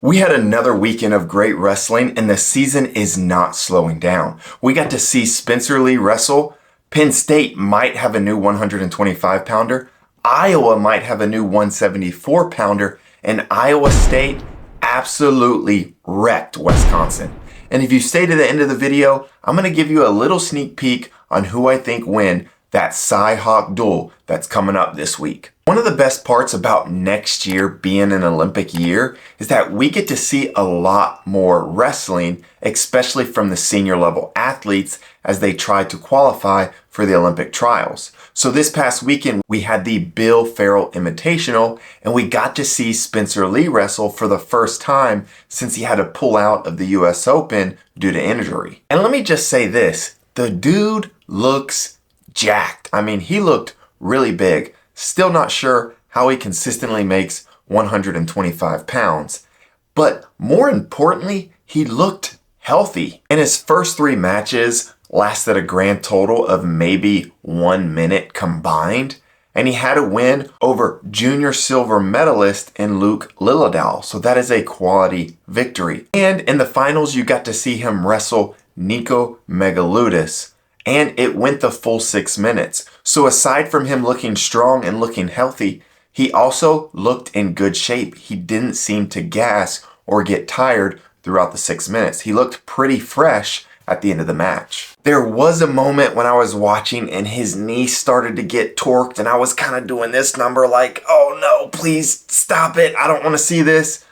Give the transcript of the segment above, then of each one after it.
We had another weekend of great wrestling, and the season is not slowing down. We got to see Spencer Lee wrestle. Penn State might have a new 125-pounder. Iowa might have a new 174-pounder. And Iowa State absolutely wrecked Wisconsin. And if you stay to the end of the video, I'm going to give you a little sneak peek on who I think win that Cy-Hawk duel that's coming up this week. One of the best parts about next year being an Olympic year is that we get to see a lot more wrestling, especially from the senior level athletes as they try to qualify for the Olympic trials. So this past weekend, we had the Bill Farrell Invitational, and we got to see Spencer Lee wrestle for the first time since he had to pull out of the US Open due to injury. And let me just say this, the dude looks jacked. I mean, he looked really big. Still not sure how he consistently makes 125 pounds. But more importantly, he looked healthy. And his first 3 matches lasted a grand total of maybe 1 minute combined. And he had a win over junior silver medalist in Luke Lillidahl. So that is a quality victory. And in the finals, you got to see him wrestle Nico Megaludis. And it went the full 6 minutes. So aside from him looking strong and looking healthy, he also looked in good shape. He didn't seem to gas or get tired throughout the 6 minutes. He looked pretty fresh at the end of the match. There was a moment when I was watching and his knee started to get torqued and I was kind of doing this number like, oh no, please stop it. I don't want to see this.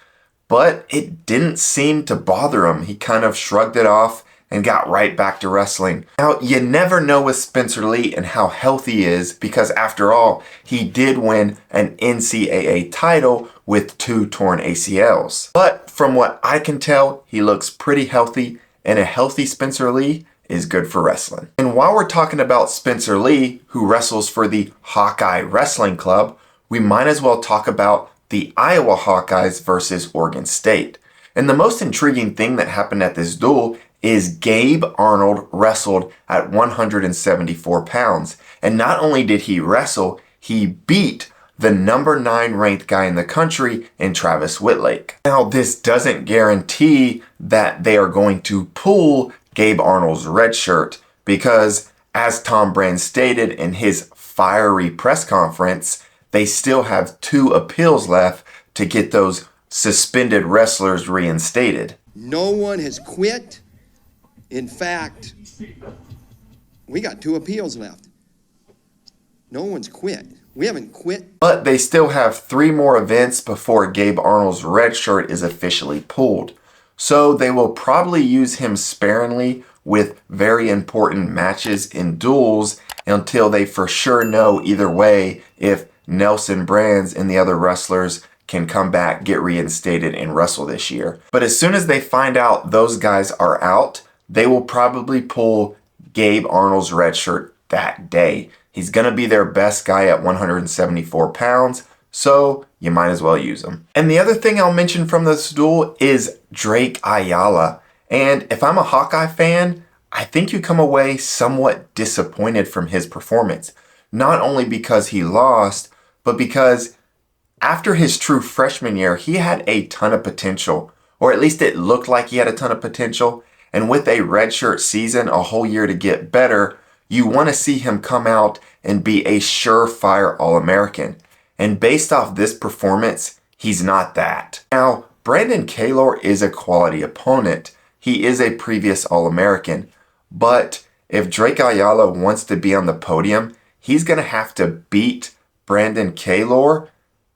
But it didn't seem to bother him. He kind of shrugged it off and got right back to wrestling. Now, you never know with Spencer Lee and how healthy he is because after all, he did win an NCAA title with 2 torn ACLs. But from what I can tell, he looks pretty healthy, and a healthy Spencer Lee is good for wrestling. And while we're talking about Spencer Lee, who wrestles for the Hawkeye Wrestling Club, we might as well talk about the Iowa Hawkeyes versus Oregon State. And the most intriguing thing that happened at this duel is Gabe Arnold wrestled at 174 pounds. And not only did he wrestle, he beat the number 9 ranked guy in the country in Travis Whitlake. Now, this doesn't guarantee that they are going to pull Gabe Arnolds Redshirt because, as Tom Brand stated in his fiery press conference, they still have 2 appeals left to get those suspended wrestlers reinstated. No one has quit. In fact, we got 2 appeals left. No one's quit. We haven't quit. But they still have 3 more events before Gabe Arnold's red shirt is officially pulled. So they will probably use him sparingly with very important matches in duels until they for sure know either way if Nelson Brands and the other wrestlers can come back, get reinstated, and wrestle this year. But as soon as they find out those guys are out, they will probably pull Gabe Arnold's red shirt that day. He's going to be their best guy at 174 pounds, so you might as well use him. And the other thing I'll mention from this duel is Drake Ayala. And if I'm a Hawkeye fan, I think you come away somewhat disappointed from his performance. Not only because he lost, but because after his true freshman year, he had a ton of potential, or at least it looked like he had a ton of potential. And with a redshirt season, a whole year to get better, you want to see him come out and be a surefire All-American. And based off this performance, he's not that. Now, Brandon Kaylor is a quality opponent. He is a previous All-American. But if Drake Ayala wants to be on the podium, he's going to have to beat Brandon Kaylor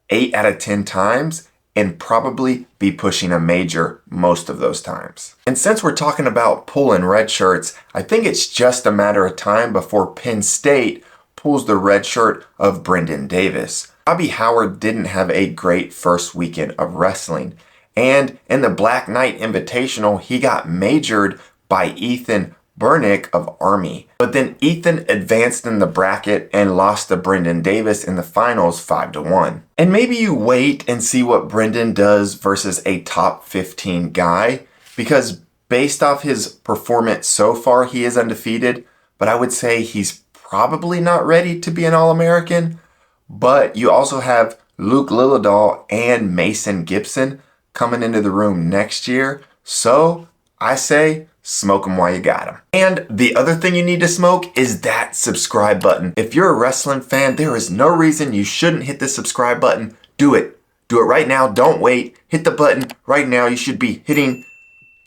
8 out of 10 times and probably be pushing a major most of those times. And since we're talking about pulling red shirts, I think it's just a matter of time before Penn State pulls the red shirt of Brendan Davis. Bobby Howard didn't have a great first weekend of wrestling. And in the Black Knight Invitational, he got majored by Ethan Burnick of Army. But then Ethan advanced in the bracket and lost to Brendan Davis in the finals 5-1. And maybe you wait and see what Brendan does versus a top 15 guy, because based off his performance so far, he is undefeated, but I would say he's probably not ready to be an All-American. But you also have Luke Lillidahl and Mason Gibson. coming into the room next year. So I say, smoke them while you got them. And the other thing you need to smoke is that subscribe button. If you're a wrestling fan, there is no reason you shouldn't hit the subscribe button. Do it. Do it right now. Don't wait. Hit the button right now. You should be hitting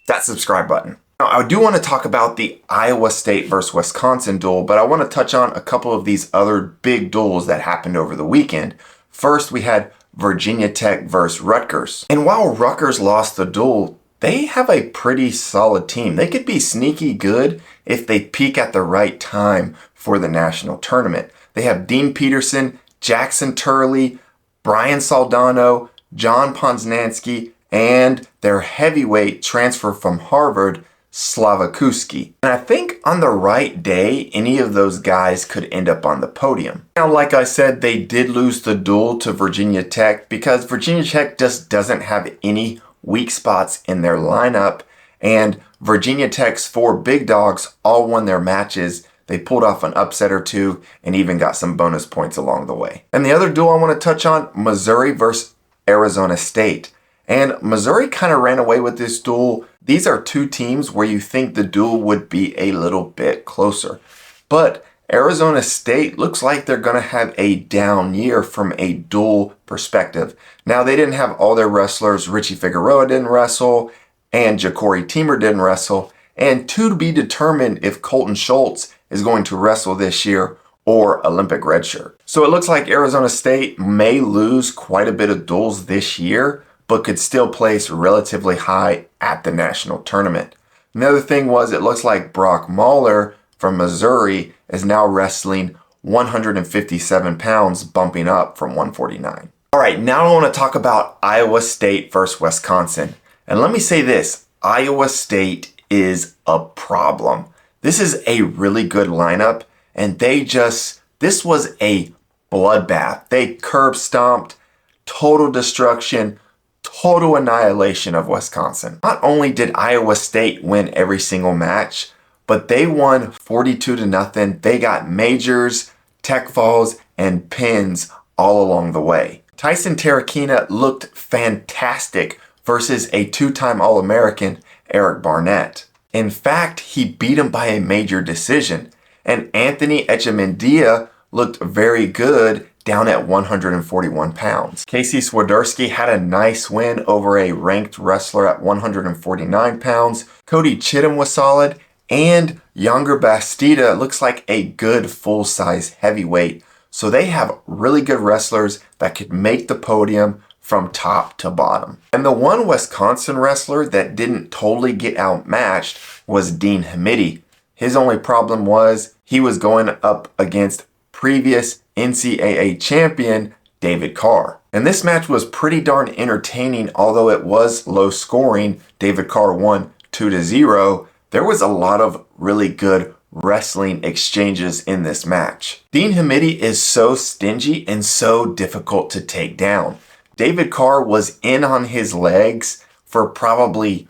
that subscribe button. Now, I do want to talk about the Iowa State versus Wisconsin duel, but I want to touch on a couple of these other big duels that happened over the weekend. First, we had Virginia Tech versus Rutgers. And while Rutgers lost the duel, they have a pretty solid team. They could be sneaky good if they peak at the right time for the national tournament. They have Dean Peterson, Jackson Turley, Brian Soldano, John Poznansky, and their heavyweight transfer from Harvard, Slavakuski. And I think on the right day, any of those guys could end up on the podium. Now, like I said, they did lose the duel to Virginia Tech because Virginia Tech just doesn't have any weak spots in their lineup, and Virginia Tech's 4 big dogs all won their matches. They pulled off an upset or two and even got some bonus points along the way. And the other duel I want to touch on, Missouri versus Arizona State. And Missouri kind of ran away with this duel. These are two teams where you think the duel would be a little bit closer. But Arizona State looks like they're going to have a down year from a duel perspective. Now, they didn't have all their wrestlers. Richie Figueroa didn't wrestle, and Ja'Cory Teamer didn't wrestle. And to be determined if Colton Schultz is going to wrestle this year or Olympic redshirt. So it looks like Arizona State may lose quite a bit of duels this year, but could still place relatively high at the national tournament. Another thing was it looks like Brock Mahler from Missouri is now wrestling 157 pounds, bumping up from 149. All right, now I want to talk about Iowa State versus Wisconsin. And let me say this, Iowa State is a problem. This is a really good lineup, and this was a bloodbath. They curb stomped, total destruction, total annihilation of Wisconsin. Not only did Iowa State win every single match, but they won 42-0. They got majors, tech falls, and pins all along the way. Tyson Terrakina looked fantastic versus a 2-time All-American, Eric Barnett. In fact, he beat him by a major decision. And Anthony Echemendia looked very good down at 141 pounds. Casey Swiderski had a nice win over a ranked wrestler at 149 pounds. Cody Chittum was solid. And Younger Bastida looks like a good full-size heavyweight. So they have really good wrestlers that could make the podium from top to bottom. And the one Wisconsin wrestler that didn't totally get outmatched was Dean Hamidi. His only problem was he was going up against previous NCAA champion David Carr. And this match was pretty darn entertaining, although it was low scoring. David Carr won 2-0. There was a lot of really good wrestling exchanges in this match. Dean Hamidi is so stingy and so difficult to take down. David Carr was in on his legs for probably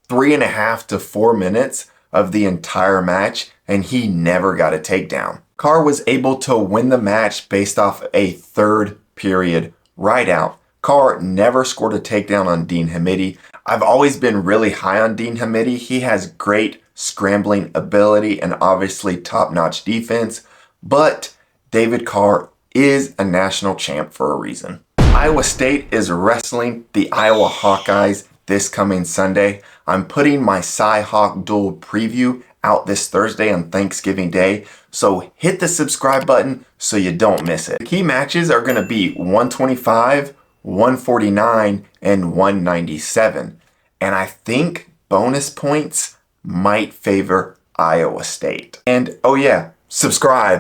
3.5 to 4 minutes of the entire match, and he never got a takedown. Carr was able to win the match based off a third period rideout. Carr never scored a takedown on Dean Hamidi. I've always been really high on Dean Hamidi. He has great scrambling ability and obviously top-notch defense, but David Carr is a national champ for a reason. Iowa State is wrestling the Iowa Hawkeyes this coming Sunday. I'm putting my Cy-Hawk duel preview out this Thursday on Thanksgiving Day, so hit the subscribe button so you don't miss it. The key matches are going to be 125, 149, and 197. And I think bonus points might favor Iowa State. And oh yeah, subscribe.